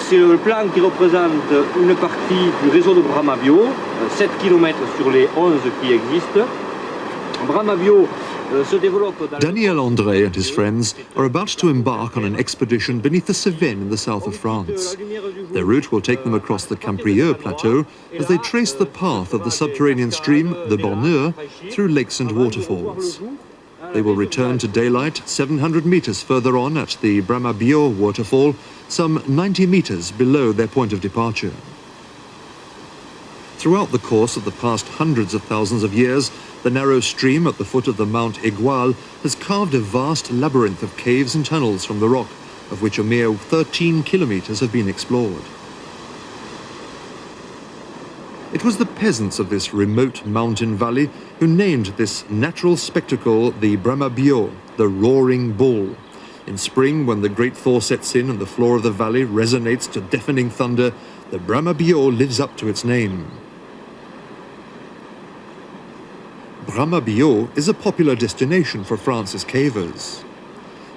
c'est le plan qui représente une partie du réseau de Brahma Bio, 7 km sur les 11 qui existent. Brahma Bio se développe dans... Daniel André and his friends are about to embark on an expedition beneath the Cevennes in the south of France. Their route will take them across the Camprieux plateau as they trace the path of the subterranean stream, the Borneur, through lakes and waterfalls. They will return to daylight 700 meters further on at the Brahma Bio waterfall, some 90 meters below their point of departure. Throughout the course of the past hundreds of thousands of years, the narrow stream at the foot of the Mount Aiguille has carved a vast labyrinth of caves and tunnels from the rock, of which a mere 13 kilometers have been explored. It was the peasants of this remote mountain valley who named this natural spectacle the Brahma Bio, the roaring bull. In spring, when the great thaw sets in and the floor of the valley resonates to deafening thunder, the Brahma Bio lives up to its name. Brahma Bio is a popular destination for France's cavers.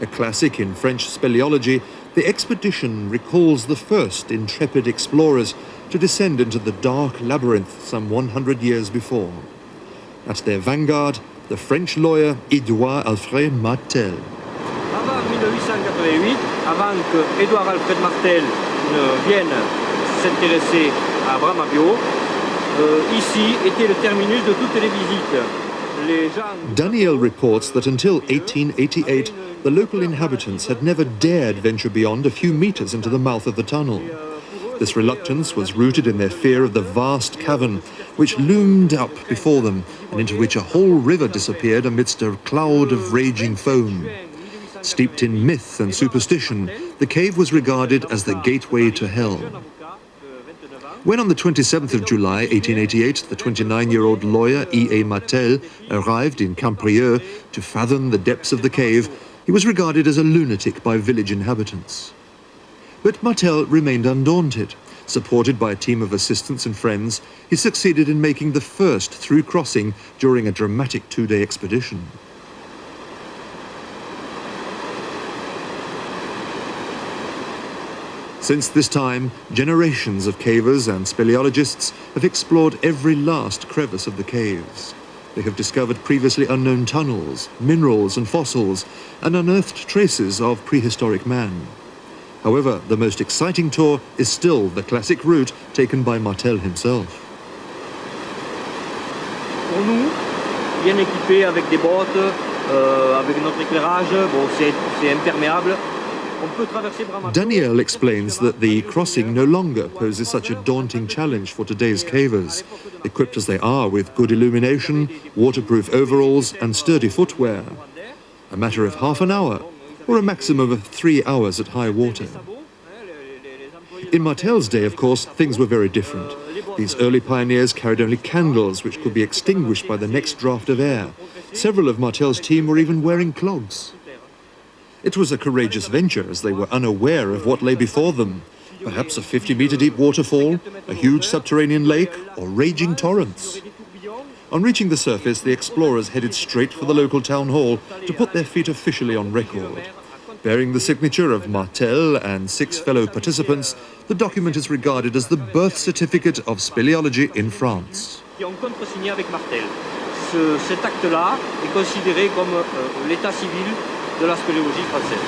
A classic in French speleology, the expedition recalls the first intrepid explorers to descend into the dark labyrinth some 100 years before. At their vanguard, the French lawyer Édouard Alfred Martel. Avant 1888, avant que Édouard Alfred Martel ne vienne s'intéresser à Brahma Bio, ici était le terminus de toutes les visites. Daniel reports that until 1888, the local inhabitants had never dared venture beyond a few meters into the mouth of the tunnel. This reluctance was rooted in their fear of the vast cavern, which loomed up before them and into which a whole river disappeared amidst a cloud of raging foam. Steeped in myth and superstition, the cave was regarded as the gateway to hell. When on the 27th of July 1888 the 29-year-old lawyer E.A. Martel arrived in Camprieux to fathom the depths of the cave, he was regarded as a lunatic by village inhabitants. But Martel remained undaunted. Supported by a team of assistants and friends, he succeeded in making the first through crossing during a dramatic two-day expedition. Since this time, generations of cavers and speleologists have explored every last crevice of the caves. They have discovered previously unknown tunnels, minerals and fossils, and unearthed traces of prehistoric man. However, the most exciting tour is still the classic route taken by Martel himself. Pour nous, bien équipés avec des bottes, avec notre éclairage, bon, c'est imperméable. Daniel explains that the crossing no longer poses such a daunting challenge for today's cavers, equipped as they are with good illumination, waterproof overalls and sturdy footwear. A matter of half an hour, or a maximum of 3 hours at high water. In Martel's day, of course, things were very different. These early pioneers carried only candles which could be extinguished by the next draft of air. Several of Martel's team were even wearing clogs. It was a courageous venture as they were unaware of what lay before them. Perhaps a 50-meter deep waterfall, a huge subterranean lake, or raging torrents. On reaching the surface, the explorers headed straight for the local town hall to put their feet officially on record. Bearing the signature of Martel and 6 fellow participants, the document is regarded as the birth certificate of speleology in France. Cet acte-là est considéré comme l'état civil de la spéléologie française.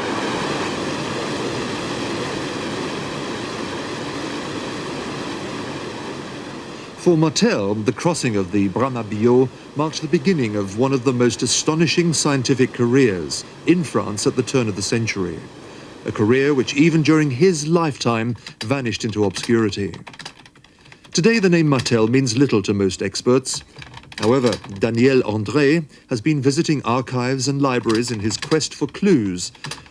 For Martel, the crossing of the Brahma Bio marked the beginning of one of the most astonishing scientific careers in France at the turn of the century. A career which even during his lifetime vanished into obscurity. Today the name Martel means little to most experts. However, Daniel André has been visiting archives and libraries in his quest for clues,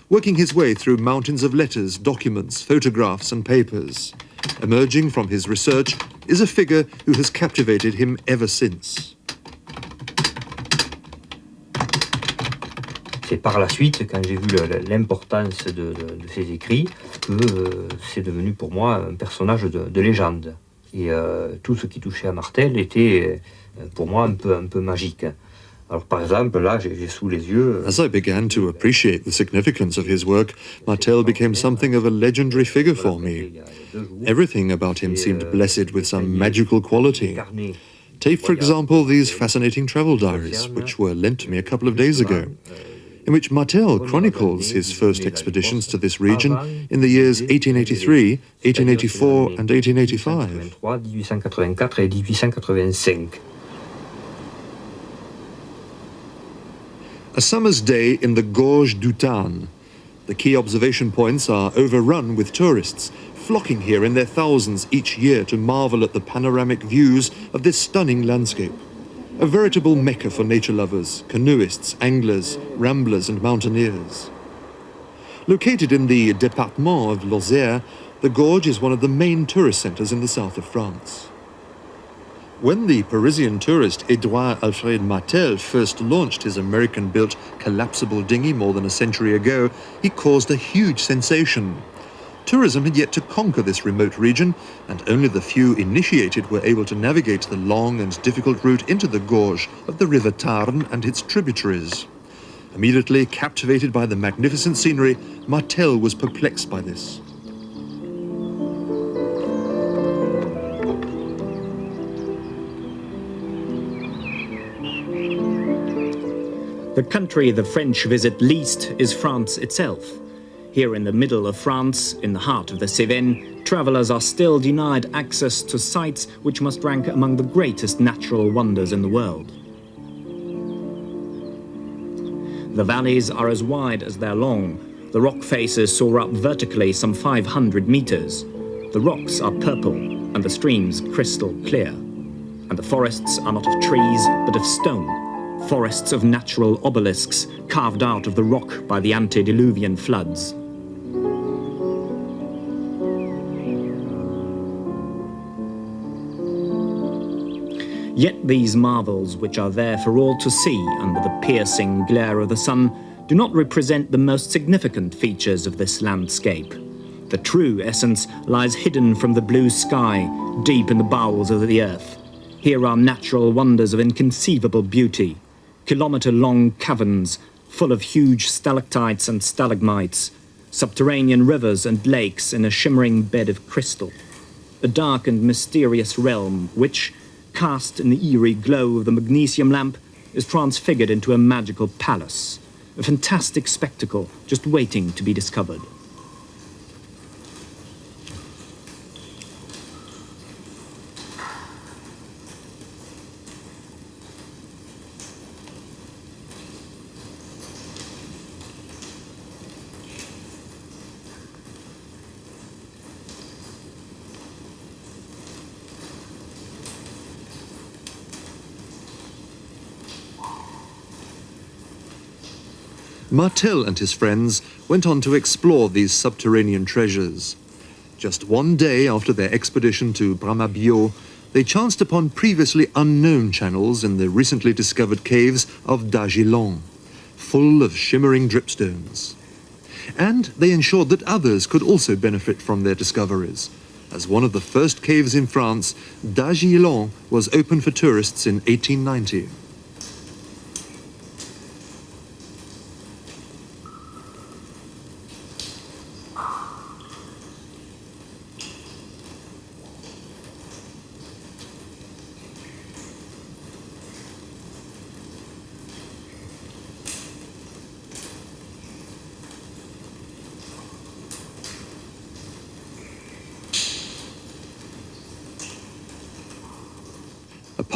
working his way through mountains of letters, documents, photographs and papers. Emerging from his research is a figure who has captivated him ever since. C'est par la suite, quand j'ai vu l'importance de ses écrits, que c'est devenu pour moi un personnage de légende. Et tout ce qui touchait à Martel était pour moi un peu magique. Alors par exemple, là, j'ai sous les yeux... As I began to appreciate the significance of his work, Martel became something of a legendary figure for me. Everything about him seemed blessed with some magical quality. Take, for example, these fascinating travel diaries, which were lent to me a couple of days ago, in which Martel chronicles his first expeditions to this region in the years 1883, 1884 and 1885. 1884 et 1885. A summer's day in the Gorge du Tarn. The key observation points are overrun with tourists, flocking here in their thousands each year to marvel at the panoramic views of this stunning landscape. A veritable mecca for nature lovers, canoeists, anglers, ramblers and mountaineers. Located in the département of Lozère, the gorge is one of the main tourist centres in the south of France. When the Parisian tourist Édouard Alfred Martel first launched his American-built collapsible dinghy more than a century ago, he caused a huge sensation. Tourism had yet to conquer this remote region, and only the few initiated were able to navigate the long and difficult route into the gorge of the river Tarn and its tributaries. Immediately captivated by the magnificent scenery, Martel was perplexed by this. The country the French visit least is France itself. Here in the middle of France, in the heart of the Cévennes, travellers are still denied access to sites which must rank among the greatest natural wonders in the world. The valleys are as wide as they're long. The rock faces soar up vertically some 500 meters. The rocks are purple and the streams crystal clear. And the forests are not of trees, but of stone. Forests of natural obelisks carved out of the rock by the antediluvian floods. Yet these marvels, which are there for all to see under the piercing glare of the sun, do not represent the most significant features of this landscape. The true essence lies hidden from the blue sky, deep in the bowels of the earth. Here are natural wonders of inconceivable beauty. Kilometre-long caverns, full of huge stalactites and stalagmites, subterranean rivers and lakes in a shimmering bed of crystal. A dark and mysterious realm which, cast in the eerie glow of the magnesium lamp, is transfigured into a magical palace, a fantastic spectacle just waiting to be discovered. Martel and his friends went on to explore these subterranean treasures. Just one day after their expedition to Bramabio, they chanced upon previously unknown channels in the recently discovered caves of Dagilon, full of shimmering dripstones. And they ensured that others could also benefit from their discoveries. As one of the first caves in France, Dagilon was opened for tourists in 1890.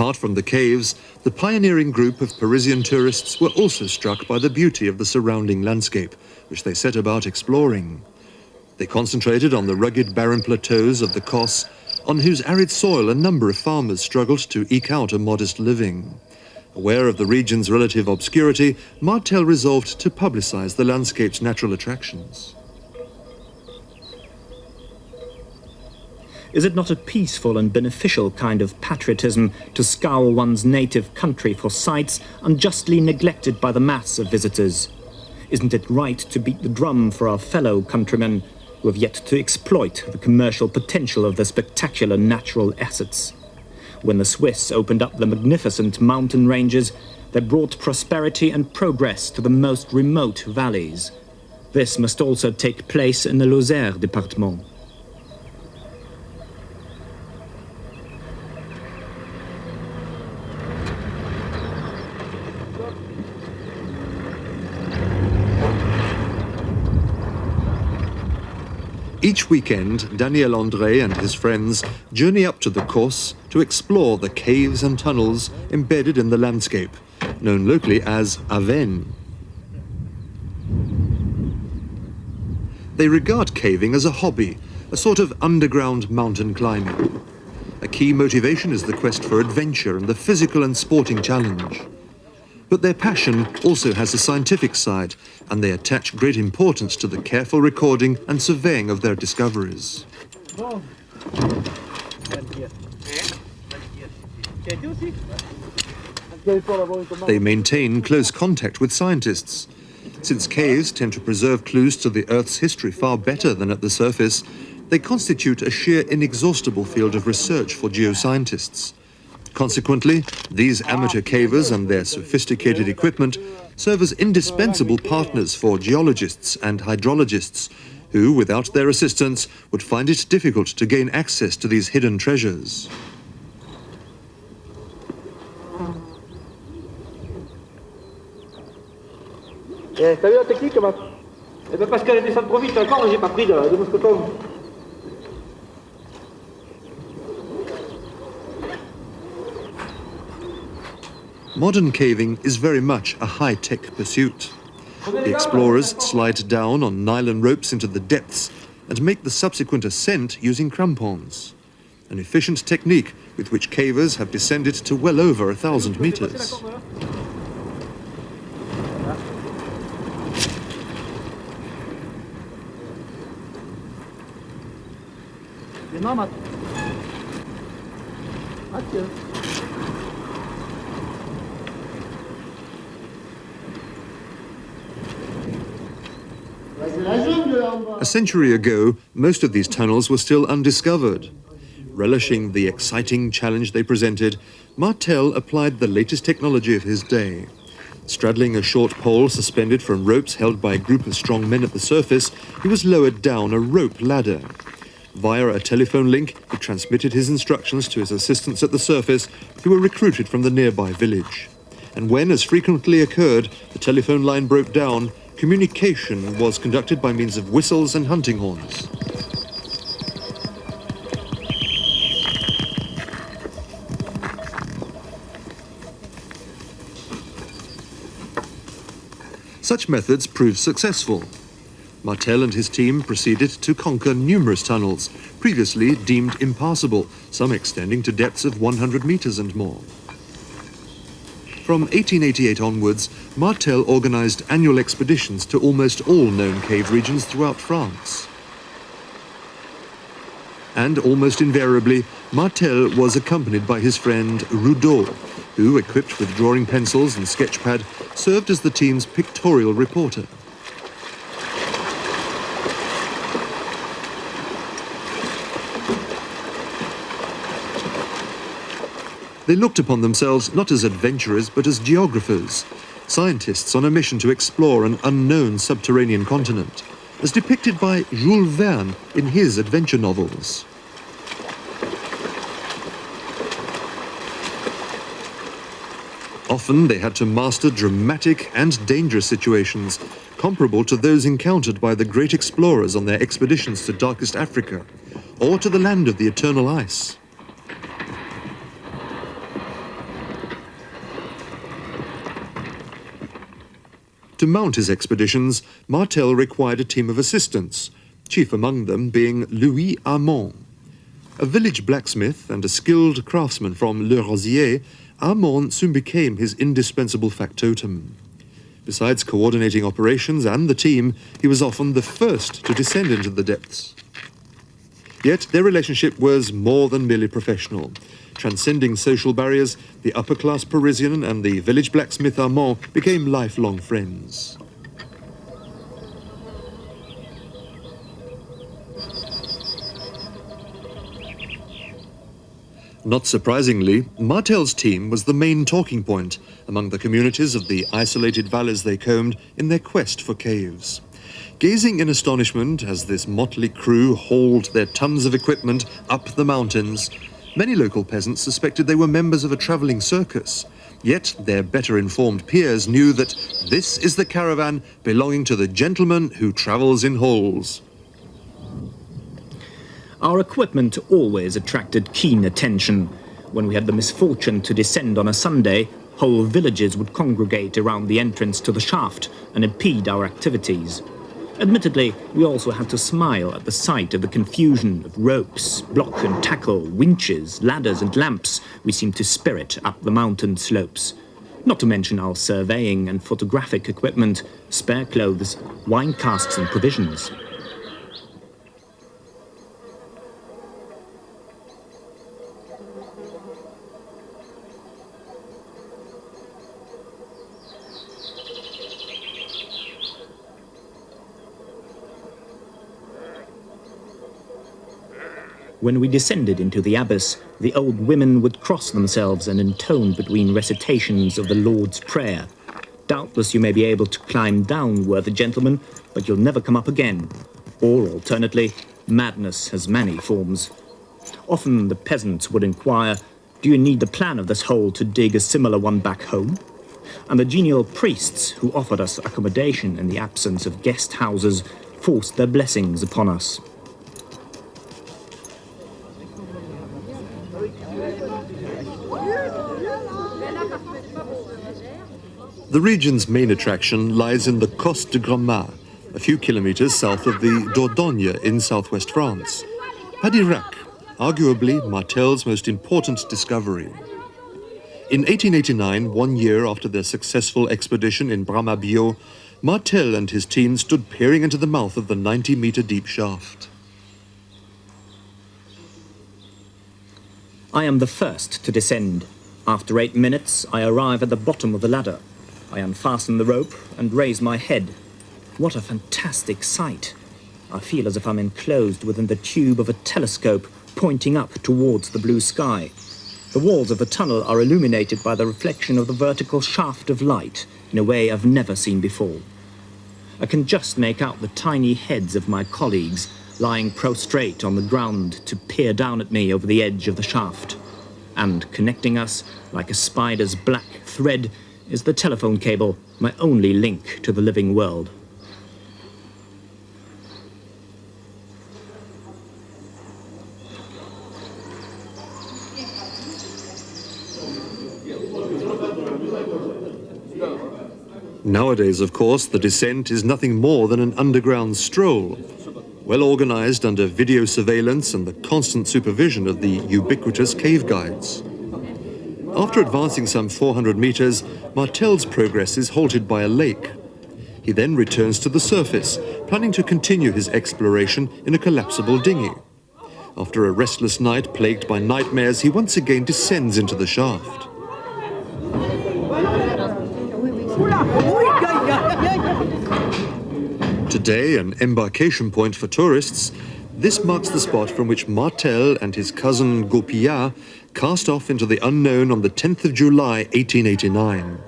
Apart from the caves, the pioneering group of Parisian tourists were also struck by the beauty of the surrounding landscape, which they set about exploring. They concentrated on the rugged barren plateaus of the Cosse, on whose arid soil a number of farmers struggled to eke out a modest living. Aware of the region's relative obscurity, Martel resolved to publicize the landscape's natural attractions. Is it not a peaceful and beneficial kind of patriotism to scour one's native country for sites unjustly neglected by the mass of visitors? Isn't it right to beat the drum for our fellow countrymen who have yet to exploit the commercial potential of the spectacular natural assets? When the Swiss opened up the magnificent mountain ranges, they brought prosperity and progress to the most remote valleys. This must also take place in the Lozère department. Each weekend, Daniel André and his friends journey up to the Corse to explore the caves and tunnels embedded in the landscape, known locally as Avennes. They regard caving as a hobby, a sort of underground mountain climbing. A key motivation is the quest for adventure and the physical and sporting challenge. But their passion also has a scientific side, and they attach great importance to the careful recording and surveying of their discoveries. They maintain close contact with scientists. Since caves tend to preserve clues to the Earth's history far better than at the surface, they constitute a sheer inexhaustible field of research for geoscientists. Consequently, these amateur cavers and their sophisticated equipment serve as indispensable partners for geologists and hydrologists, who, without their assistance, would find it difficult to gain access to these hidden treasures. T'as vu la technique, Matt? Eh bien, parce qu'elle descend trop vite encore, j'ai pas pris de mousqueton. Modern caving is very much a high-tech pursuit. The explorers slide down on nylon ropes into the depths and make the subsequent ascent using crampons, an efficient technique with which cavers have descended to well over 1,000 meters. A century ago, most of these tunnels were still undiscovered. Relishing the exciting challenge they presented, Martel applied the latest technology of his day. Straddling a short pole suspended from ropes held by a group of strong men at the surface, he was lowered down a rope ladder. Via a telephone link, he transmitted his instructions to his assistants at the surface, who were recruited from the nearby village. And when, as frequently occurred, the telephone line broke down, communication was conducted by means of whistles and hunting horns. Such methods proved successful. Martel and his team proceeded to conquer numerous tunnels, previously deemed impassable, some extending to depths of 100 meters and more. From 1888 onwards, Martel organized annual expeditions to almost all known cave regions throughout France. And almost invariably, Martel was accompanied by his friend Rudeau, who, equipped with drawing pencils and sketchpad, served as the team's pictorial reporter. They looked upon themselves not as adventurers but as geographers, scientists on a mission to explore an unknown subterranean continent, as depicted by Jules Verne in his adventure novels. Often they had to master dramatic and dangerous situations, comparable to those encountered by the great explorers on their expeditions to darkest Africa, or to the land of the eternal ice. To mount his expeditions, Martel required a team of assistants, chief among them being Louis Armand. A village blacksmith and a skilled craftsman from Le Rosier, Armand soon became his indispensable factotum. Besides coordinating operations and the team, he was often the first to descend into the depths. Yet their relationship was more than merely professional. Transcending social barriers, the upper-class Parisian and the village blacksmith Armand became lifelong friends. Not surprisingly, Martel's team was the main talking point among the communities of the isolated valleys they combed in their quest for caves. Gazing in astonishment as this motley crew hauled their tons of equipment up the mountains, many local peasants suspected they were members of a travelling circus. Yet their better-informed peers knew that this is the caravan belonging to the gentleman who travels in holes. Our equipment always attracted keen attention. When we had the misfortune to descend on a Sunday, whole villages would congregate around the entrance to the shaft and impede our activities. Admittedly, we also had to smile at the sight of the confusion of ropes, block and tackle, winches, ladders and lamps we seemed to spirit up the mountain slopes. Not to mention our surveying and photographic equipment, spare clothes, wine casks and provisions. When we descended into the abyss, the old women would cross themselves and intone between recitations of the Lord's Prayer. Doubtless you may be able to climb down, worthy gentlemen, but you'll never come up again. Or, alternately, madness has many forms. Often the peasants would inquire, do you need the plan of this hole to dig a similar one back home? And the genial priests who offered us accommodation in the absence of guest houses forced their blessings upon us. The region's main attraction lies in the Coste de Grandmar, a few kilometers south of the Dordogne in southwest France. Padirac, arguably Martel's most important discovery. In 1889, 1 year after their successful expedition in Bramah-Biot, Martel and his team stood peering into the mouth of the 90-meter deep shaft. I am the first to descend. After 8 minutes, I arrive at the bottom of the ladder. I unfasten the rope and raise my head. What a fantastic sight! I feel as if I'm enclosed within the tube of a telescope pointing up towards the blue sky. The walls of the tunnel are illuminated by the reflection of the vertical shaft of light in a way I've never seen before. I can just make out the tiny heads of my colleagues lying prostrate on the ground to peer down at me over the edge of the shaft. And connecting us, like a spider's black thread, is the telephone cable, my only link to the living world. Nowadays, of course, the descent is nothing more than an underground stroll, well organized under video surveillance and the constant supervision of the ubiquitous cave guides. After advancing some 400 meters, Martel's progress is halted by a lake. He then returns to the surface, planning to continue his exploration in a collapsible dinghy. After a restless night plagued by nightmares, he once again descends into the shaft. Today, an embarkation point for tourists, this marks the spot from which Martel and his cousin Goupillard cast off into the unknown on the 10th of July, 1889.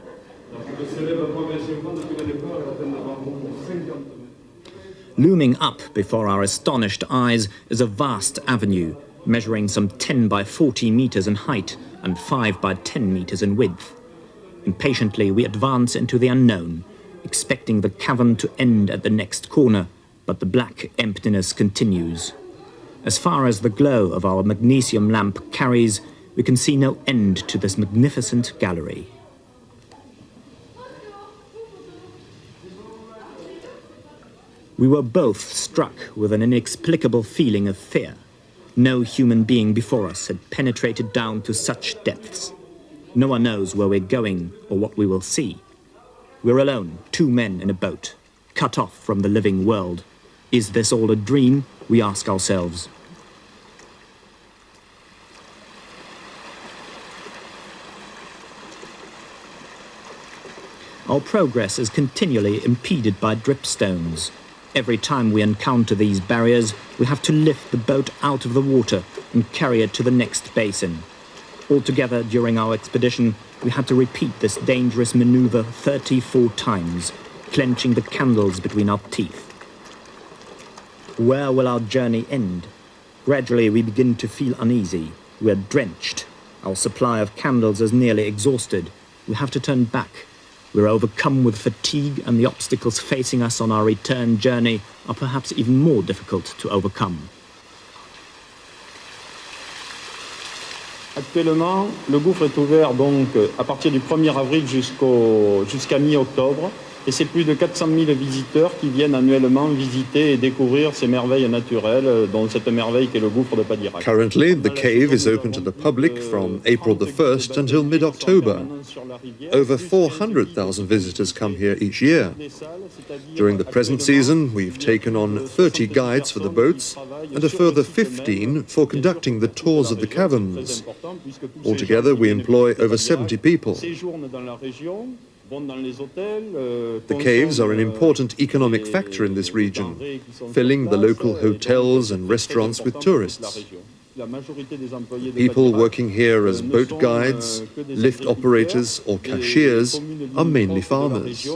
Looming up before our astonished eyes is a vast avenue, measuring some 10 by 40 meters in height and 5 by 10 meters in width. Impatiently, we advance into the unknown, expecting the cavern to end at the next corner, but the black emptiness continues. As far as the glow of our magnesium lamp carries, we can see no end to this magnificent gallery. We were both struck with an inexplicable feeling of fear. No human being before us had penetrated down to such depths. No one knows where we're going or what we will see. We're alone, 2 men in a boat, cut off from the living world. Is this all a dream? We ask ourselves. Our progress is continually impeded by dripstones. Every time we encounter these barriers, we have to lift the boat out of the water and carry it to the next basin. Altogether, during our expedition, we had to repeat this dangerous maneuver 34 times, clenching the candles between our teeth. Where will our journey end? Gradually, we begin to feel uneasy. We are drenched. Our supply of candles is nearly exhausted. We have to turn back. We're overcome with fatigue, and the obstacles facing us on our return journey are perhaps even more difficult to overcome. Actuellement, le gouffre est ouvert donc à partir du 1er avril jusqu'à mi-octobre. Et c'est plus de 400 000 visiteurs qui viennent annuellement visiter et découvrir ces merveilles naturelles, dont cette merveille qui est le gouffre de Padirac. Currently, the cave is open to the public from April the 1st until mid-October. Over 400,000 visitors come here each year. During the present season, we've taken on 30 guides for the boats and a further 15 for conducting the tours of the caverns. Altogether, we employ over 70 people. The caves are an important economic factor in this region, filling the local hotels and restaurants with tourists. People working here as boat guides, lift operators or cashiers are mainly farmers.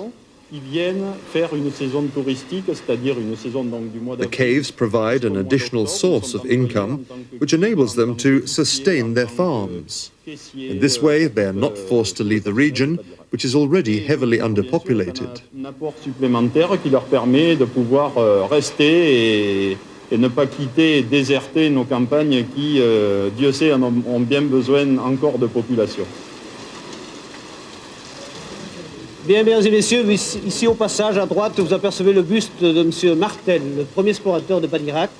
The caves provide an additional source of income which enables them to sustain their farms. In this way, they are not forced to leave the region, which is already heavily underpopulated. Un apport supplémentaire qui leur permet de pouvoir rester et ne pas quitter et déserter nos campagnes qui, Dieu sait, ont bien besoin encore de population. Bien, mesdames et messieurs, ici au passage à droite, vous apercevez le buste de M. Martel, le premier explorateur de Padirac,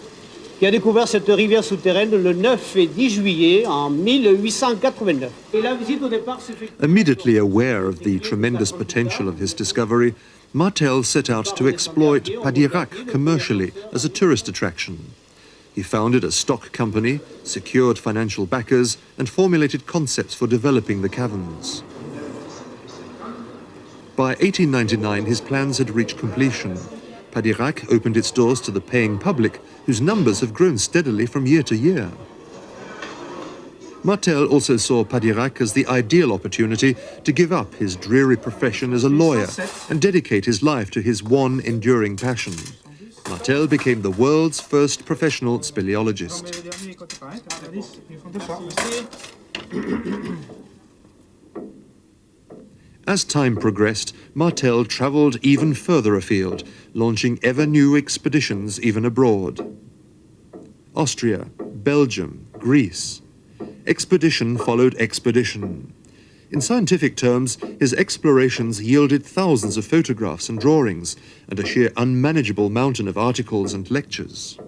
qui a découvert cette rivière souterraine le 9 et 10 juillet en 1889. Et la visite au départ s'est fait... Immediately aware of the tremendous potential of his discovery, Martel set out to exploit Padirac commercially as a tourist attraction. He founded a stock company, secured financial backers, and formulated concepts for developing the caverns. By 1899, his plans had reached completion. Padirac opened its doors to the paying public, whose numbers have grown steadily from year to year. Martel also saw Padirac as the ideal opportunity to give up his dreary profession as a lawyer and dedicate his life to his one enduring passion. Martel became the world's first professional speleologist. As time progressed, Martel travelled even further afield, launching ever new expeditions even abroad. Austria, Belgium, Greece. Expedition followed expedition. In scientific terms, his explorations yielded thousands of photographs and drawings, and a sheer unmanageable mountain of articles and lectures.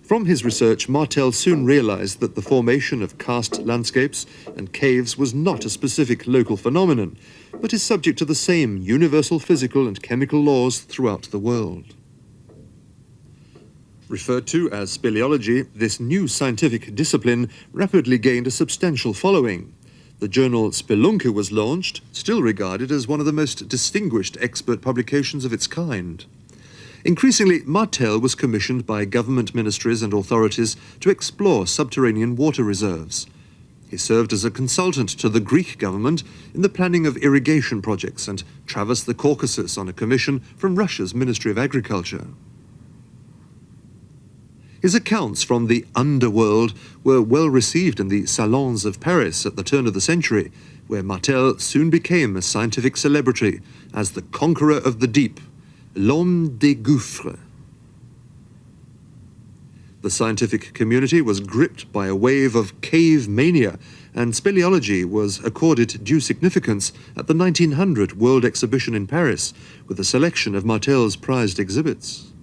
From his research, Martel soon realized that the formation of karst landscapes and caves was not a specific local phenomenon, but is subject to the same universal physical and chemical laws throughout the world. Referred to as speleology, this new scientific discipline rapidly gained a substantial following. The journal Spelunke was launched, still regarded as one of the most distinguished expert publications of its kind. Increasingly, Martel was commissioned by government ministries and authorities to explore subterranean water reserves. He served as a consultant to the Greek government in the planning of irrigation projects and traversed the Caucasus on a commission from Russia's Ministry of Agriculture. His accounts from the underworld were well received in the salons of Paris at the turn of the century, where Martel soon became a scientific celebrity as the conqueror of the deep, l'homme des gouffres. The scientific community was gripped by a wave of cave mania, and speleology was accorded due significance at the 1900 World Exhibition in Paris, with a selection of Martel's prized exhibits.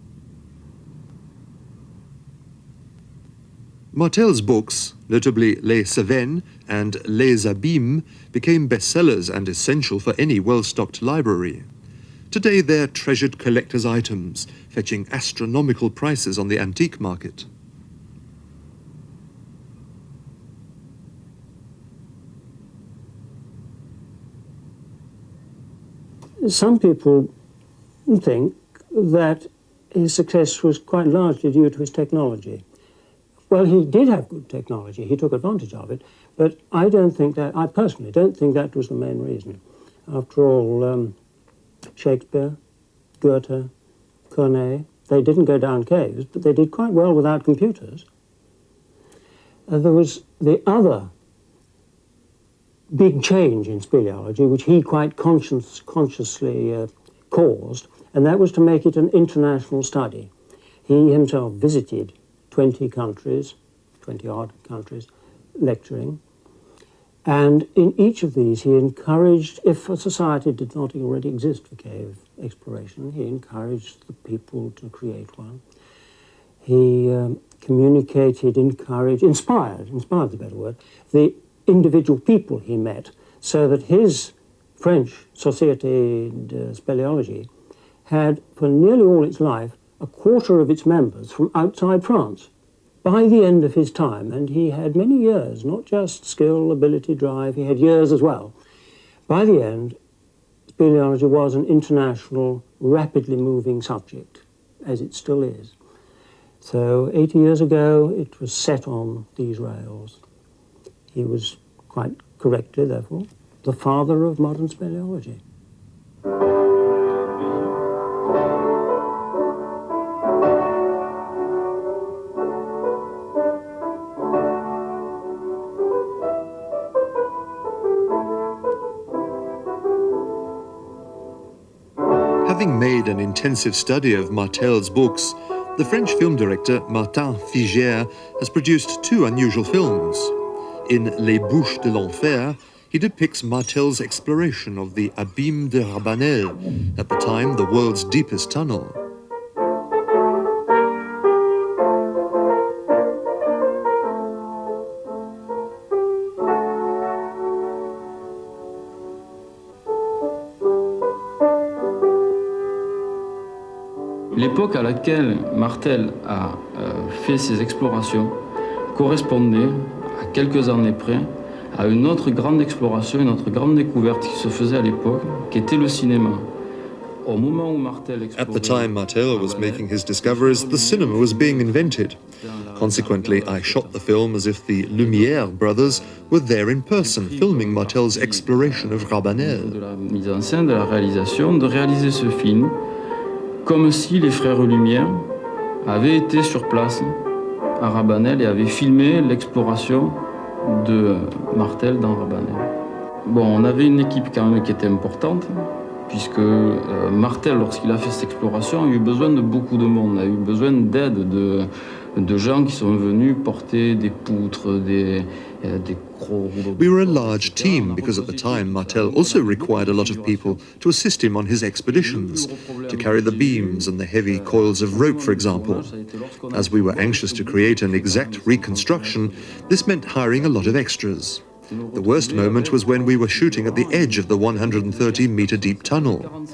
Martel's books, notably Les Cévennes and Les Abîmes, became bestsellers and essential for any well-stocked library. Today they're treasured collector's items, fetching astronomical prices on the antique market. Some people think that his success was quite largely due to his technology. Well, he did have good technology. He took advantage of it. But I personally don't think that was the main reason. After all, Shakespeare, Goethe, Corneille, they didn't go down caves, but they did quite well without computers. There was the other big change in speleology, which he quite consciously caused, and that was to make it an international study. He himself visited 20 countries, 20-odd countries, lecturing. And in each of these, he encouraged, if a society did not already exist for cave exploration, he encouraged the people to create one. He communicated, inspired is a better word, the individual people he met, so that his French Société de Spéléologie had, for nearly all its life, a quarter of its members from outside France. By the end of his time, and he had many years, not just skill, ability, drive, he had years as well. By the end, speleology was an international, rapidly moving subject, as it still is. So 80 years ago, it was set on these rails. He was, quite correctly, therefore, the father of modern speleology. Having made an intensive study of Martel's books, the French film director Martin Figère has produced two unusual films. In Les Bouches de l'Enfer, he depicts Martel's exploration of the Abîme de Rabanel, at the time the world's deepest tunnel. L'époque à laquelle Martel a fait ses explorations correspondait, à quelques années près, à une autre grande exploration, une autre grande découverte qui se faisait à l'époque, qui était le cinéma. Au moment où Martel At the time Martel was making his discoveries, the cinema was being invented. Consequently, I shot the film as if the Lumière brothers were there in person, filming Martel's exploration of Rabanel. De la mise en scène, de la réalisation, de réaliser ce film comme si les frères Lumière avaient été sur place à Rabanel et avaient filmé l'exploration de Martel dans Rabanel. Bon, on avait une équipe quand même qui était importante, puisque Martel, lorsqu'il a fait cette exploration, a eu besoin de beaucoup de monde, a eu besoin d'aide de gens qui sont venus porter des poutres, des gros rouleaux. We were a large team because at the time Martel also required a lot of people to assist him on his expeditions, to carry the beams and the heavy coils of rope, for example. As we were anxious to create an exact reconstruction, this meant hiring a lot of extras. The worst moment was when we were shooting at the edge of the 130-meter deep tunnel.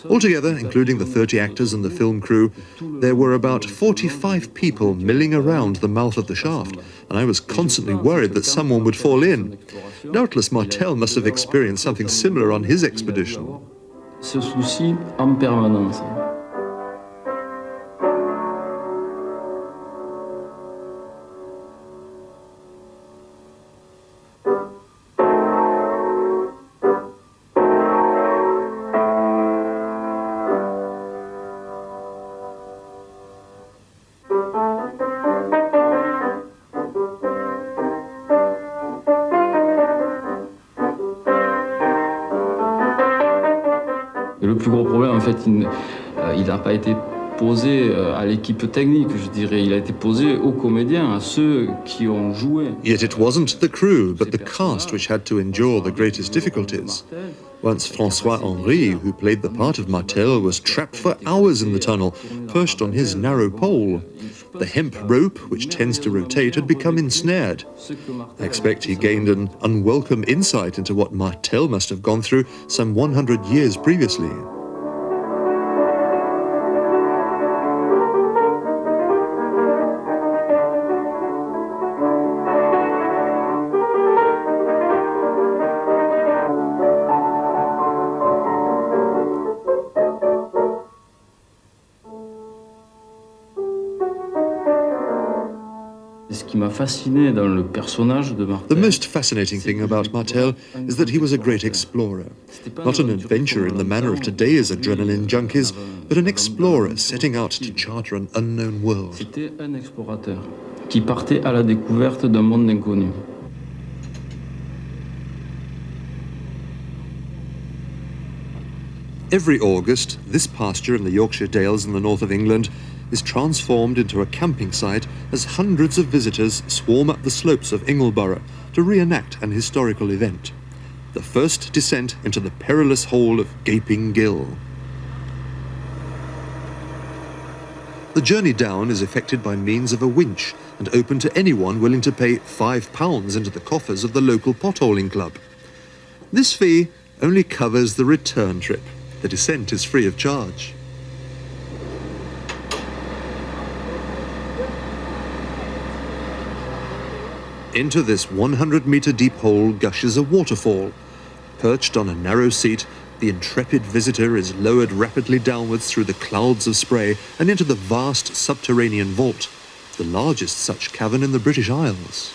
Altogether, including the 30 actors and the film crew, there were about 45 people milling around the mouth of the shaft, and I was constantly worried that someone would fall in. Doubtless Martel must have experienced something similar on his expedition. Ce souci en permanence. Et le plus gros problème, en fait, il n'a pas été posé à l'équipe technique, je dirais. Il a été posé aux comédiens, à ceux qui ont joué. Yet it wasn't the crew, but the cast which had to endure the greatest difficulties. Once François-Henri, who played the part of Martel, was trapped for hours in the tunnel, perched on his narrow pole. The hemp rope, which tends to rotate, had become ensnared. I expect he gained an unwelcome insight into what Martel must have gone through some 100 years previously. Ce qui m'a fasciné dans le personnage de Martel. The most fascinating thing about Martel is that he was a great explorer. Not an adventurer in the manner of today's adrenaline junkies, but an explorer setting out to charter an unknown world. C'était un explorateur qui partait à la découverte d'un monde inconnu. Every August, this pasture in the Yorkshire Dales in the north of England is transformed into a camping site as hundreds of visitors swarm up the slopes of Ingleborough to reenact an historical event. The first descent into the perilous hole of Gaping Gill. The journey down is effected by means of a winch and open to anyone willing to pay £5 into the coffers of the local potholing club. This fee only covers the return trip. The descent is free of charge. Into this 100-metre deep hole gushes a waterfall. Perched on a narrow seat, the intrepid visitor is lowered rapidly downwards through the clouds of spray and into the vast subterranean vault, the largest such cavern in the British Isles.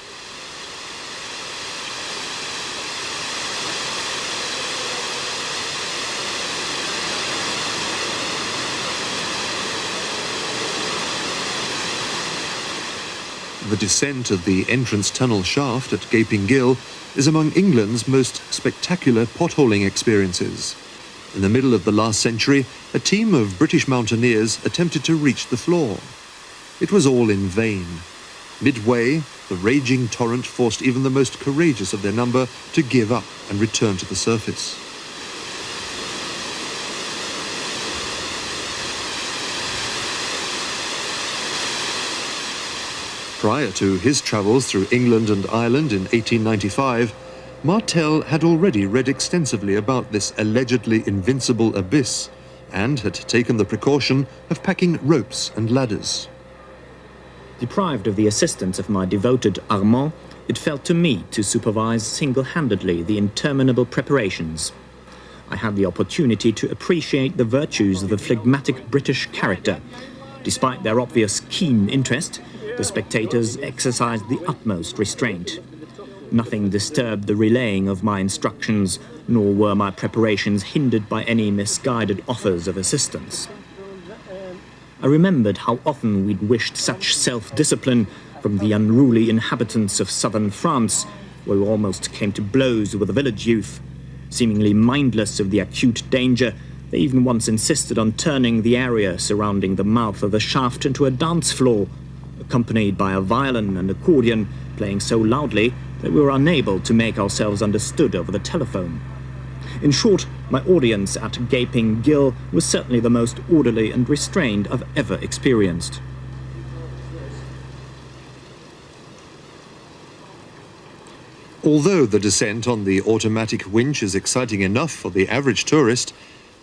The descent of the entrance tunnel shaft at Gaping Gill is among England's most spectacular potholing experiences. In the middle of the last century, a team of British mountaineers attempted to reach the floor. It was all in vain. Midway, the raging torrent forced even the most courageous of their number to give up and return to the surface. Prior to his travels through England and Ireland in 1895, Martel had already read extensively about this allegedly invincible abyss and had taken the precaution of packing ropes and ladders. Deprived of the assistance of my devoted Armand, it fell to me to supervise single-handedly the interminable preparations. I had the opportunity to appreciate the virtues of the phlegmatic British character. Despite their obvious keen interest, the spectators exercised the utmost restraint. Nothing disturbed the relaying of my instructions, nor were my preparations hindered by any misguided offers of assistance. I remembered how often we'd wished such self-discipline from the unruly inhabitants of southern France, where we almost came to blows with the village youth. Seemingly mindless of the acute danger, they even once insisted on turning the area surrounding the mouth of the shaft into a dance floor, accompanied by a violin and accordion playing so loudly that we were unable to make ourselves understood over the telephone. In short, my audience at Gaping Gill was certainly the most orderly and restrained I've ever experienced. Although the descent on the automatic winch is exciting enough for the average tourist,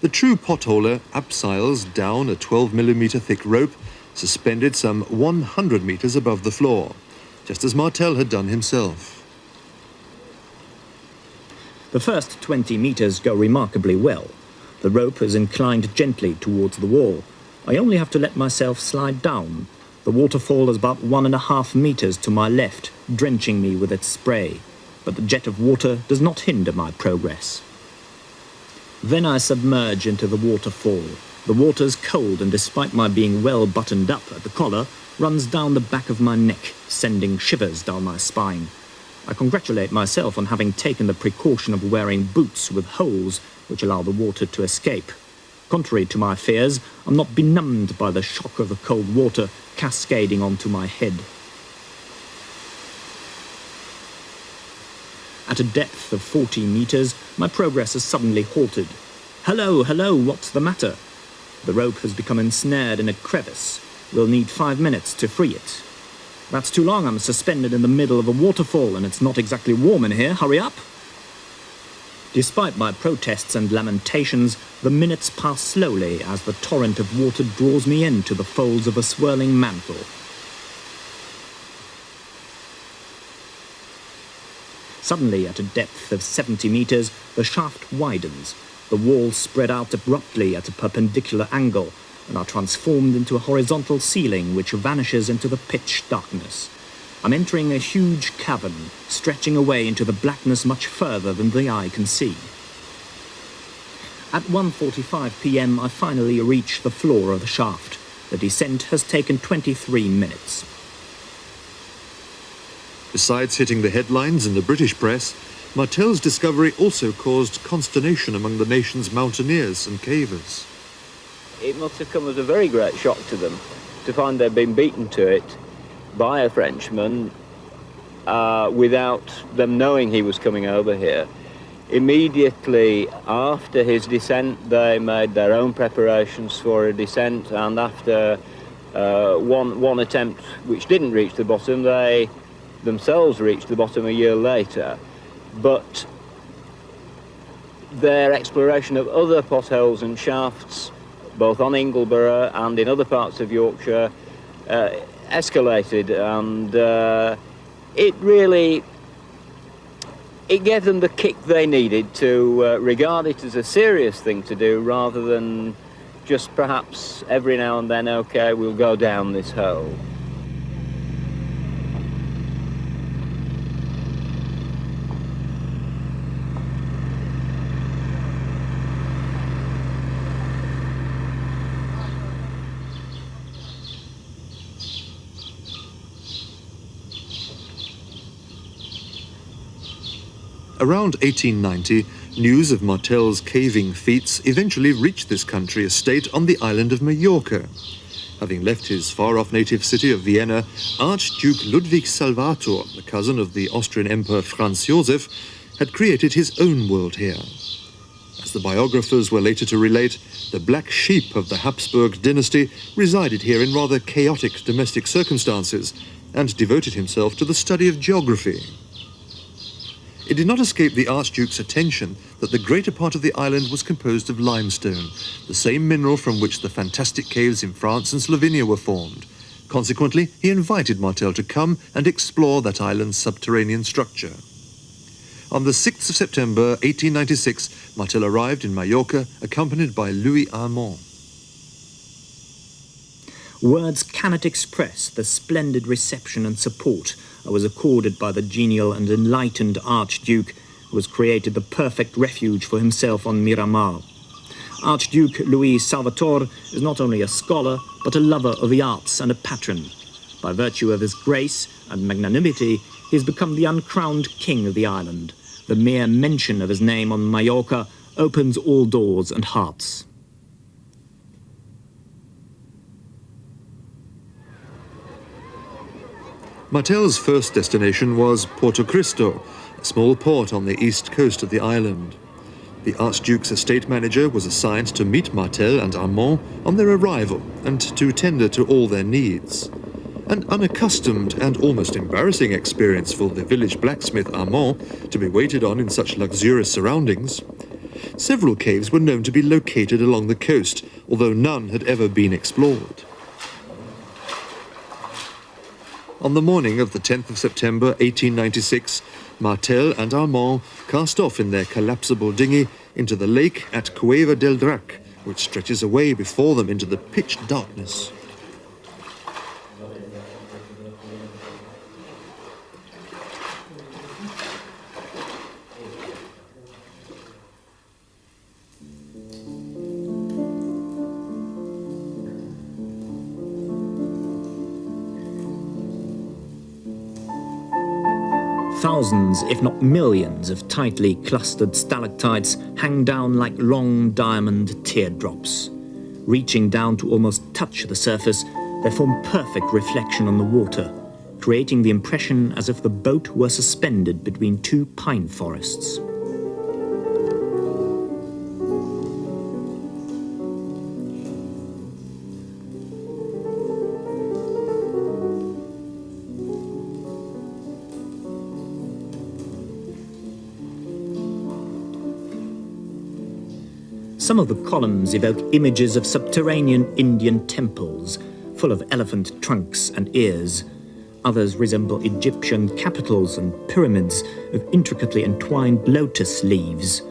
the true potholer abseiles down a 12mm thick rope suspended some 100 meters above the floor, just as Martel had done himself. The first 20 meters go remarkably well. The rope is inclined gently towards the wall. I only have to let myself slide down. The waterfall is about 1.5 meters to my left, drenching me with its spray, but the jet of water does not hinder my progress. Then I submerge into the waterfall. The water's cold, and despite my being well buttoned up at the collar, runs down the back of my neck, sending shivers down my spine. I congratulate myself on having taken the precaution of wearing boots with holes which allow the water to escape. Contrary to my fears, I'm not benumbed by the shock of the cold water cascading onto my head. At a depth of 40 meters, my progress is suddenly halted. Hello, hello, what's the matter? The rope has become ensnared in a crevice. We'll need 5 minutes to free it. That's too long. I'm suspended in the middle of a waterfall, and it's not exactly warm in here. Hurry up! Despite my protests and lamentations, the minutes pass slowly as the torrent of water draws me into the folds of a swirling mantle. Suddenly, at a depth of 70 meters, the shaft widens. The walls spread out abruptly at a perpendicular angle and are transformed into a horizontal ceiling which vanishes into the pitch darkness. I'm entering a huge cavern, stretching away into the blackness much further than the eye can see. At 1:45 p.m. I finally reach the floor of the shaft. The descent has taken 23 minutes. Besides hitting the headlines in the British press, Martel's discovery also caused consternation among the nation's mountaineers and cavers. It must have come as a very great shock to them to find they'd been beaten to it by a Frenchman without them knowing he was coming over here. Immediately after his descent, they made their own preparations for a descent, and after one attempt which didn't reach the bottom, they themselves reached the bottom a year later. But their exploration of other potholes and shafts, both on Ingleborough and in other parts of Yorkshire, escalated, and it gave them the kick they needed to regard it as a serious thing to do, rather than just perhaps every now and then, okay, we'll go down this hole. Around 1890, news of Martel's caving feats eventually reached this country estate on the island of Majorca. Having left his far-off native city of Vienna, Archduke Ludwig Salvator, the cousin of the Austrian Emperor Franz Joseph, had created his own world here. As the biographers were later to relate, the black sheep of the Habsburg dynasty resided here in rather chaotic domestic circumstances and devoted himself to the study of geography. It did not escape the Archduke's attention that the greater part of the island was composed of limestone, the same mineral from which the fantastic caves in France and Slovenia were formed. Consequently, he invited Martel to come and explore that island's subterranean structure. On the 6th of September 1896, Martel arrived in Majorca, accompanied by Louis Armand. Words cannot express the splendid reception and support I was accorded by the genial and enlightened Archduke, who has created the perfect refuge for himself on Miramar. Archduke Louis Salvator is not only a scholar, but a lover of the arts and a patron. By virtue of his grace and magnanimity, he has become the uncrowned king of the island. The mere mention of his name on Majorca opens all doors and hearts. Martel's first destination was Porto Cristo, a small port on the east coast of the island. The Archduke's estate manager was assigned to meet Martel and Armand on their arrival and to tender to all their needs. An unaccustomed and almost embarrassing experience for the village blacksmith Armand to be waited on in such luxurious surroundings. Several caves were known to be located along the coast, although none had ever been explored. On the morning of the 10th of September 1896, Martel and Armand cast off in their collapsible dinghy into the lake at Cueva del Drac, which stretches away before them into the pitch darkness. Thousands, if not millions, of tightly clustered stalactites hang down like long diamond teardrops. Reaching down to almost touch the surface, they form perfect reflection on the water, creating the impression as if the boat were suspended between two pine forests. Some of the columns evoke images of subterranean Indian temples, full of elephant trunks and ears. Others resemble Egyptian capitals and pyramids of intricately entwined lotus leaves.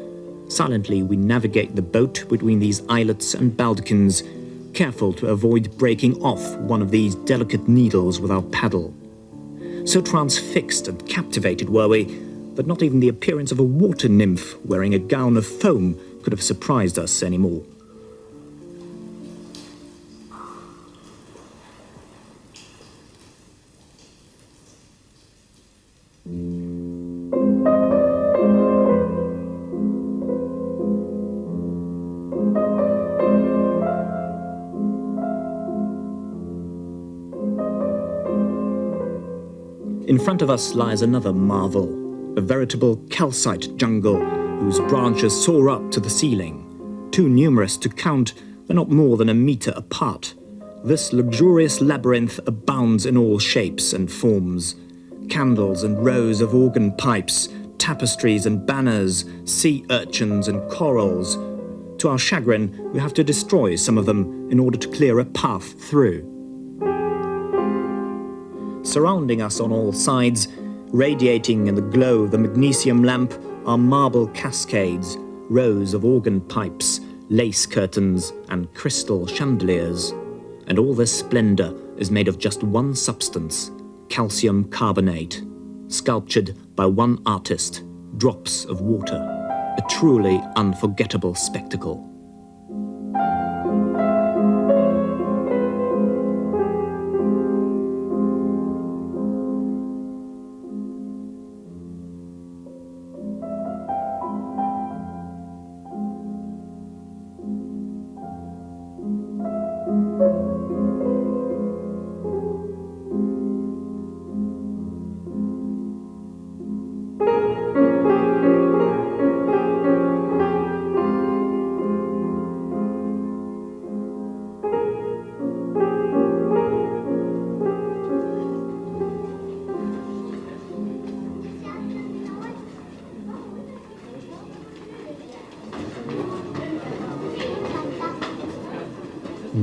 Silently we navigate the boat between these islets and baldachins, careful to avoid breaking off one of these delicate needles with our paddle. So transfixed and captivated were we that not even the appearance of a water nymph wearing a gown of foam could have surprised us anymore. In front of us lies another marvel, a veritable calcite jungle whose branches soar up to the ceiling. Too numerous to count, they're not more than a metre apart. This luxurious labyrinth abounds in all shapes and forms. Candles and rows of organ pipes, tapestries and banners, sea urchins and corals. To our chagrin, we have to destroy some of them in order to clear a path through. Surrounding us on all sides, radiating in the glow of the magnesium lamp, are marble cascades, rows of organ pipes, lace curtains, and crystal chandeliers. And all this splendour is made of just one substance, calcium carbonate, sculptured by one artist, drops of water, a truly unforgettable spectacle.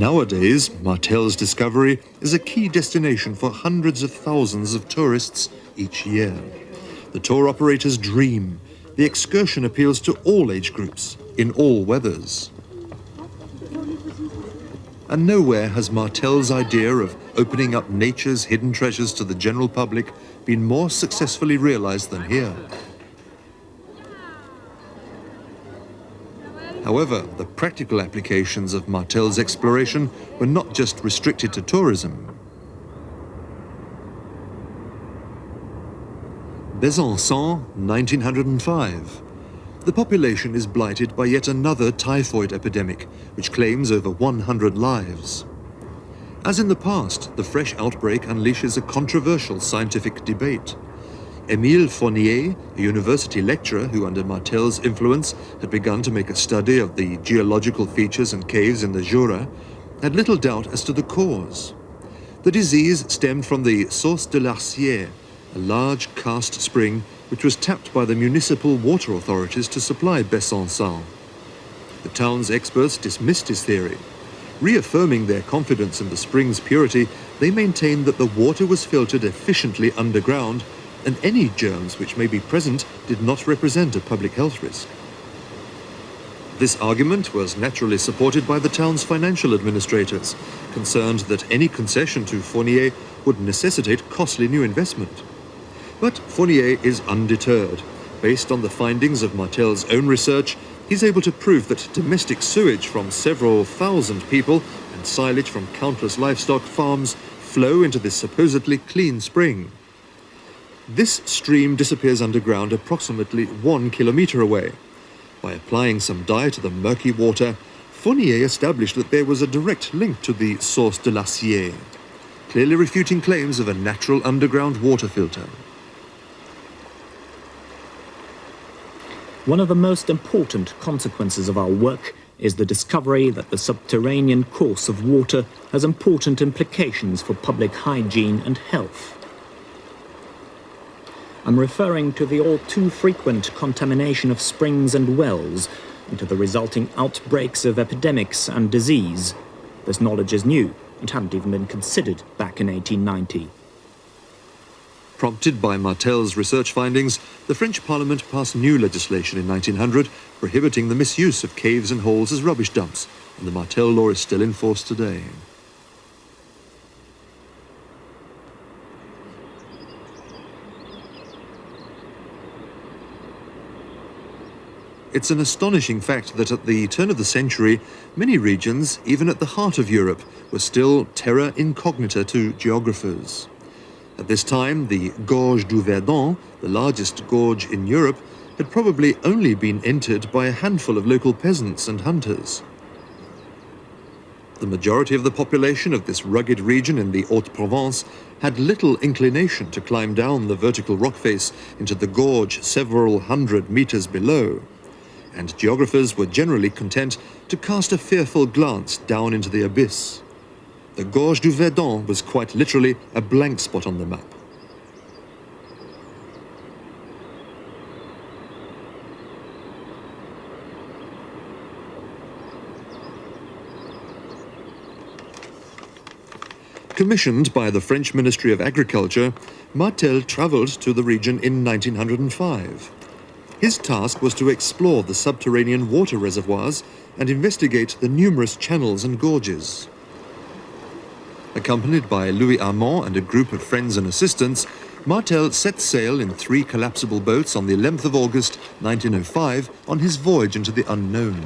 Nowadays, Martel's discovery is a key destination for hundreds of thousands of tourists each year. The tour operator's dream, the excursion appeals to all age groups, in all weathers. And nowhere has Martel's idea of opening up nature's hidden treasures to the general public been more successfully realized than here. However, the practical applications of Martel's exploration were not just restricted to tourism. Besançon, 1905. The population is blighted by yet another typhoid epidemic, which claims over 100 lives. As in the past, the fresh outbreak unleashes a controversial scientific debate. Émile Fournier, a university lecturer who, under Martel's influence, had begun to make a study of the geological features and caves in the Jura, had little doubt as to the cause. The disease stemmed from the Source de l'Arcière, a large karst spring which was tapped by the municipal water authorities to supply Besançon. The town's experts dismissed his theory. Reaffirming their confidence in the spring's purity, they maintained that the water was filtered efficiently underground, and any germs which may be present did not represent a public health risk. This argument was naturally supported by the town's financial administrators, concerned that any concession to Fournier would necessitate costly new investment. But Fournier is undeterred. Based on the findings of Martel's own research, he's able to prove that domestic sewage from several thousand people and silage from countless livestock farms flow into this supposedly clean spring. This stream disappears underground approximately 1 kilometre away. By applying some dye to the murky water, Fournier established that there was a direct link to the Source de l'Arcière, clearly refuting claims of a natural underground water filter. One of the most important consequences of our work is the discovery that the subterranean course of water has important implications for public hygiene and health. I'm referring to the all too frequent contamination of springs and wells, and to the resulting outbreaks of epidemics and disease. This knowledge is new and hadn't even been considered back in 1890. Prompted by Martel's research findings, the French Parliament passed new legislation in 1900 prohibiting the misuse of caves and holes as rubbish dumps, and the Martel law is still in force today. It's an astonishing fact that at the turn of the century, many regions, even at the heart of Europe, were still terra incognita to geographers. At this time, the Gorge du Verdon, the largest gorge in Europe, had probably only been entered by a handful of local peasants and hunters. The majority of the population of this rugged region in the Haute-Provence had little inclination to climb down the vertical rock face into the gorge several hundred meters below, and geographers were generally content to cast a fearful glance down into the abyss. The Gorge du Verdon was quite literally a blank spot on the map. Commissioned by the French Ministry of Agriculture, Martel travelled to the region in 1905. His task was to explore the subterranean water reservoirs and investigate the numerous channels and gorges. Accompanied by Louis Armand and a group of friends and assistants, Martel set sail in 3 collapsible boats on the 11th of August 1905 on his voyage into the unknown.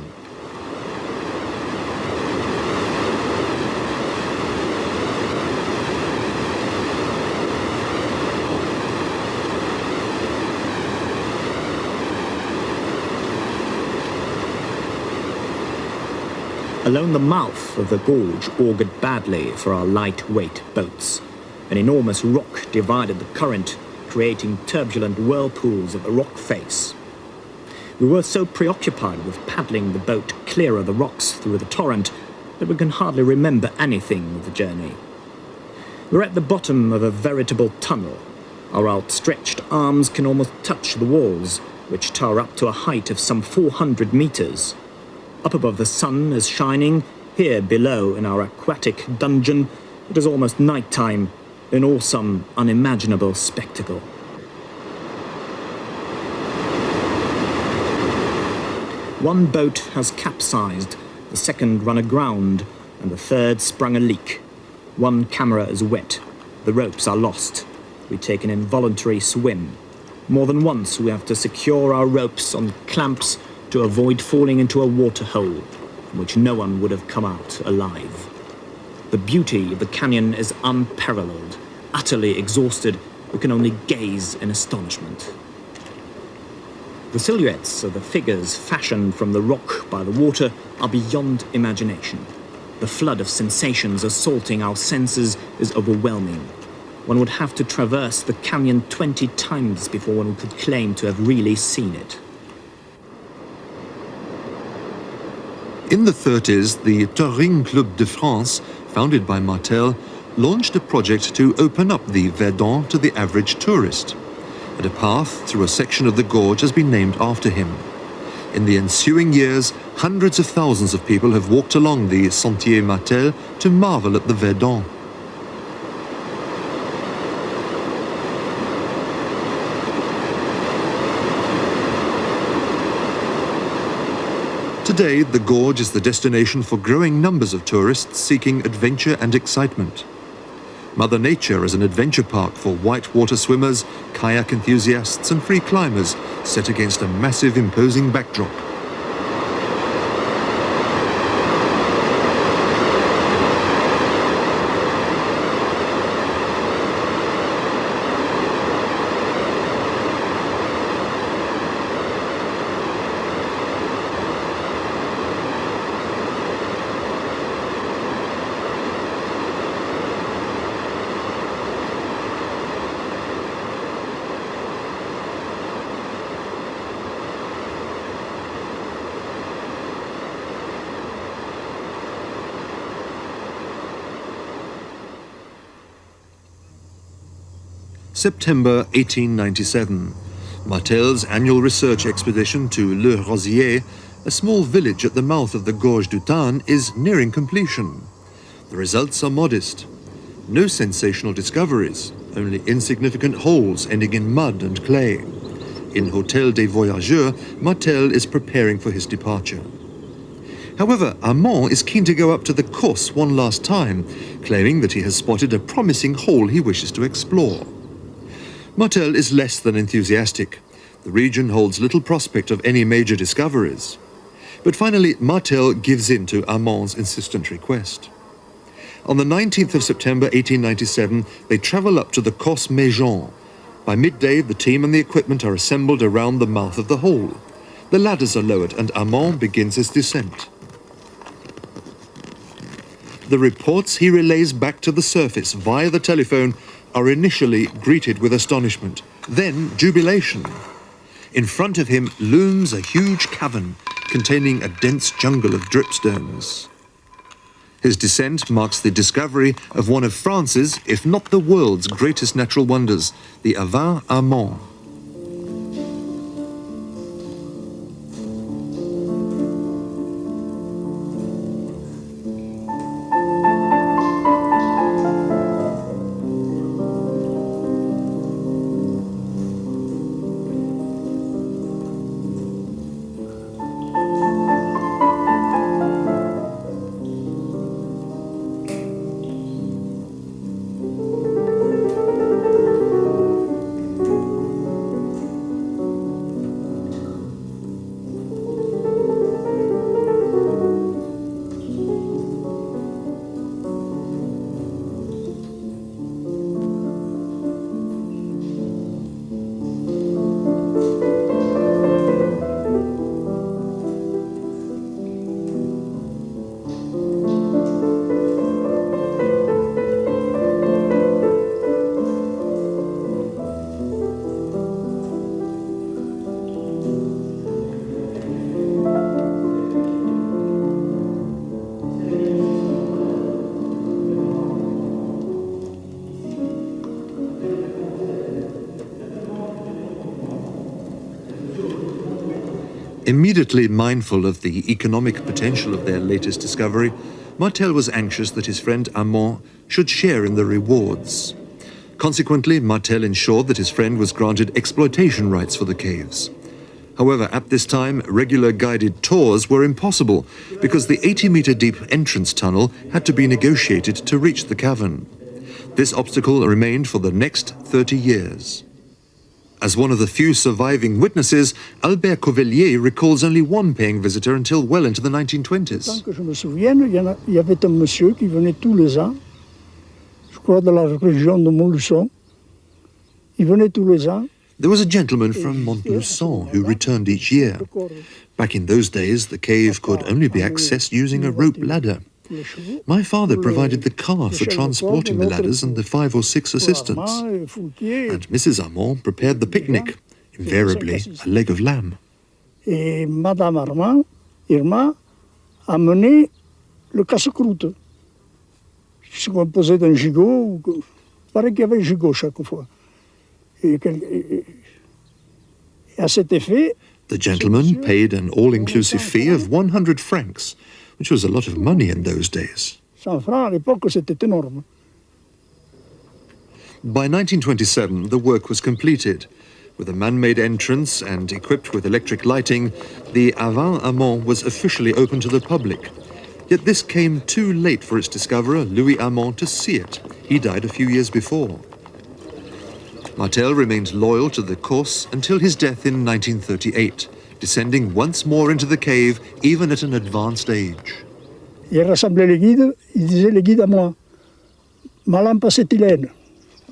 Alone the mouth of the gorge augured badly for our lightweight boats. An enormous rock divided the current, creating turbulent whirlpools at the rock face. We were so preoccupied with paddling the boat clear of the rocks through the torrent that we can hardly remember anything of the journey. We're at the bottom of a veritable tunnel. Our outstretched arms can almost touch the walls, which tower up to a height of some 400 meters. Up above the sun is shining, here below in our aquatic dungeon, it is almost night time, an awesome, unimaginable spectacle. One boat has capsized, the second run aground, and the third sprung a leak. One camera is wet, the ropes are lost. We take an involuntary swim. More than once we have to secure our ropes on clamps to avoid falling into a water hole, from which no one would have come out alive. The beauty of the canyon is unparalleled. Utterly exhausted, we can only gaze in astonishment. The silhouettes of the figures fashioned from the rock by the water are beyond imagination. The flood of sensations assaulting our senses is overwhelming. One would have to traverse the canyon 20 times before one could claim to have really seen it. In the 30s, the Touring Club de France, founded by Martel, launched a project to open up the Verdon to the average tourist, and a path through a section of the gorge has been named after him. In the ensuing years, hundreds of thousands of people have walked along the Sentier Martel to marvel at the Verdon. Today, the gorge is the destination for growing numbers of tourists seeking adventure and excitement. Mother Nature is an adventure park for whitewater swimmers, kayak enthusiasts and free climbers, set against a massive, imposing backdrop. September 1897. Martel's annual research expedition to Le Rosier, a small village at the mouth of the Gorge du Tarn, is nearing completion. The results are modest. No sensational discoveries, only insignificant holes ending in mud and clay. In Hôtel des Voyageurs, Martel is preparing for his departure. However, Armand is keen to go up to the course one last time, claiming that he has spotted a promising hole he wishes to explore. Martel is less than enthusiastic. The region holds little prospect of any major discoveries. But finally, Martel gives in to Armand's insistent request. On the 19th of September 1897, they travel up to the Cos Méjean. By midday, the team and the equipment are assembled around the mouth of the hole. The ladders are lowered and Armand begins his descent. The reports he relays back to the surface via the telephone are initially greeted with astonishment, then jubilation. In front of him looms a huge cavern containing a dense jungle of dripstones. His descent marks the discovery of one of France's, if not the world's, greatest natural wonders, the Havin Armand. Immediately mindful of the economic potential of their latest discovery, Martel was anxious that his friend Armand should share in the rewards. Consequently, Martel ensured that his friend was granted exploitation rights for the caves. However, at this time, regular guided tours were impossible because the 80-meter deep entrance tunnel had to be negotiated to reach the cavern. This obstacle remained for the next 30 years. As one of the few surviving witnesses, Albert Covelier recalls only one paying visitor until well into the 1920s. Tant que je me souvienne, il y avait un monsieur qui venait tous les ans, je crois de la région de Montluçon. Il venait tous les ans. There was a gentleman from Montluçon who returned each year. Back in those days, the cave could only be accessed using a rope ladder. My father provided the car for transporting the ladders and the 5 or 6 assistants. And Mrs. Armand prepared the picnic, invariably a leg of lamb. Et Madame Armand, Irma, amenait le casse-croûte, qui se composait d'un gigot. Il paraît qu'il y avait un gigot chaque fois. Et à cet effet, the gentleman paid an all-inclusive fee of 100 francs, which was a lot of money in those days. 100 francs à l'époque, c'était énorme. By 1927, the work was completed. With a man-made entrance and equipped with electric lighting, the Havin Armand was officially open to the public. Yet this came too late for its discoverer, Louis Armand, to see it. He died a few years before. Martel remained loyal to the course until his death in 1938, descending once more into the cave, even at an advanced age. Il rassemblait les guides, il disait les guides à moi, ma lampe acétylène.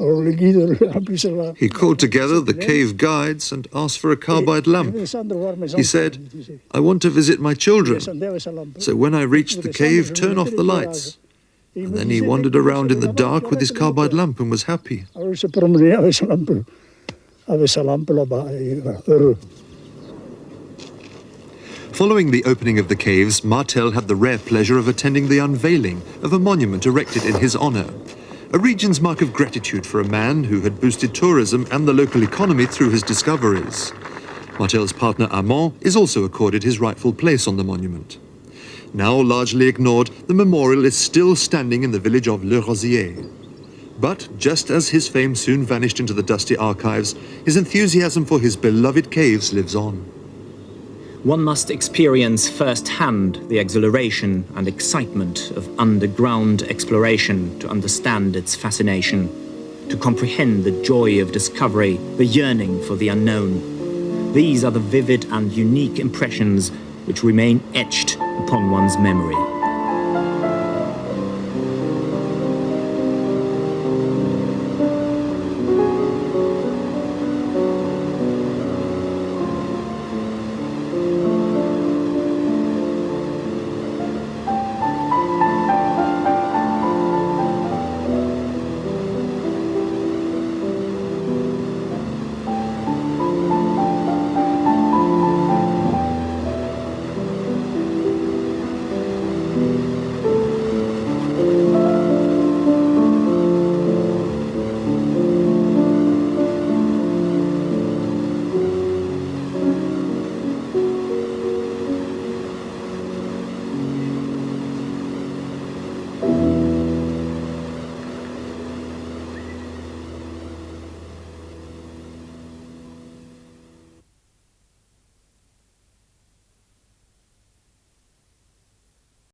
Alors les guides remplissent. He called together the cave guides and asked for a carbide lamp. He said, I want to visit my children, so when I reach the cave, turn off the lights. And then he wandered around in the dark with his carbide lamp and was happy. Alors il se promenait avec sa lampe là-bas, heureux. Following the opening of the caves, Martel had the rare pleasure of attending the unveiling of a monument erected in his honor, a region's mark of gratitude for a man who had boosted tourism and the local economy through his discoveries. Martel's partner Armand is also accorded his rightful place on the monument. Now largely ignored, the memorial is still standing in the village of Le Rosier. But just as his fame soon vanished into the dusty archives, his enthusiasm for his beloved caves lives on. One must experience firsthand the exhilaration and excitement of underground exploration to understand its fascination, to comprehend the joy of discovery, the yearning for the unknown. These are the vivid and unique impressions which remain etched upon one's memory.